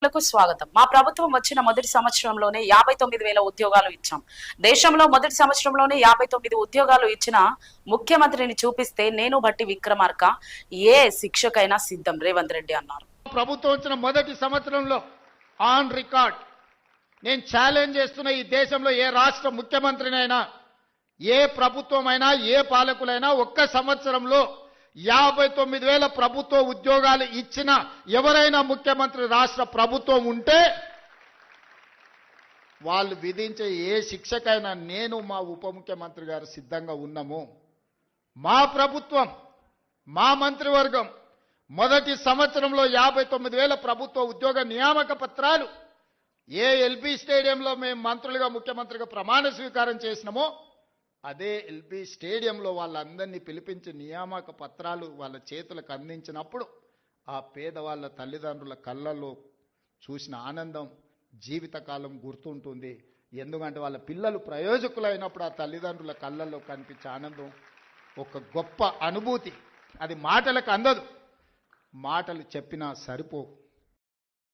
లకు స్వాగతం. మా ప్రభుత్వం వచ్చిన మొదటి సంవత్సరంలోనే 59,000 ఉద్యోగాలు ఇచ్చాం. దేశంలో మొదటి సంవత్సరంలోనే 59 ఉద్యోగాలు ఇచ్చిన ముఖ్యమంత్రిని చూపిస్తే నేను బట్టి విక్రమార్క ఏ శిక్షకైనా సిద్ధం రేవంత్ రెడ్డి అన్నారు. ప్రభుత్వం వచ్చిన మొదటి సంవత్సరంలో ఆన్ రికార్డ్ నేను ఛాలెంజ్ చేస్తున్న ఈ దేశంలో ఏ రాష్ట్ర ముఖ్యమంత్రినైనా ఏ ప్రభుత్వమైనా ఏ పాలకులైనా ఒక్క సంవత్సరంలో 59,000 ప్రభుత్వ ఉద్యోగాలు ఇచ్చిన ఎవరైనా ముఖ్యమంత్రి రాష్ట్ర ప్రభుత్వం ఉంటే వాళ్ళు విధించే ఏ శిక్షకైనా నేను మా ఉప ముఖ్యమంత్రి గారు సిద్ధంగా ఉన్నాము. మా ప్రభుత్వం మా మంత్రివర్గం మొదటి సంవత్సరంలో 59,000 ప్రభుత్వ ఉద్యోగ నియామక పత్రాలు ఏ ఎల్బీ స్టేడియంలో మేము మంత్రులుగా ముఖ్యమంత్రిగా ప్రమాణ స్వీకారం చేసినామో అదే ఎల్బీ స్టేడియంలో వాళ్ళందరినీ పిలిపించి నియామక పత్రాలు వాళ్ళ చేతులకు అందించినప్పుడు ఆ పేదవాళ్ళ తల్లిదండ్రుల కళ్ళల్లో చూసిన ఆనందం జీవితకాలం గుర్తుంటుంది. ఎందుకంటే వాళ్ళ పిల్లలు ప్రయోజకులైనప్పుడు ఆ తల్లిదండ్రుల కళ్ళల్లో కనిపించే ఆనందం ఒక గొప్ప అనుభూతి. అది మాటలకు అందదు, మాటలు చెప్పినా సరిపోవు.